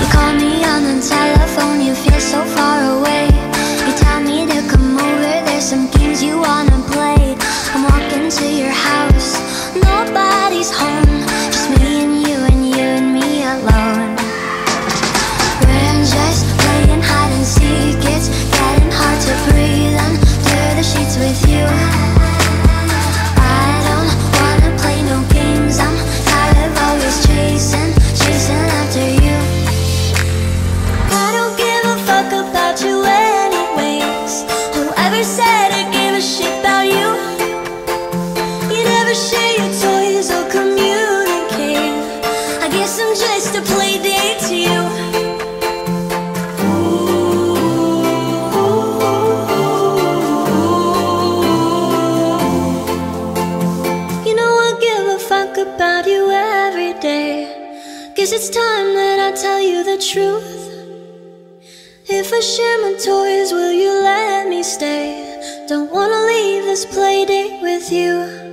You call me on the telephone, you feel so far away. You tell me to come over, there's some games you wanna play. I'm walking to your house, nobody's home, just me and you and you and me alone. We're just playing hide and seek, it's getting hard to breathe under the sheets with you. I don't wanna play no games, I'm tired of always chasing after you. I don't give a fuck about you anyways. Whoever said I give a shit about you? You never share your toys or communicate. I guess I'm just a play date to you. You know I give a fuck about you every day. Guess it's time that I tell you the truth. If I share my toys, will you let me stay? Don't wanna leave this play date with you.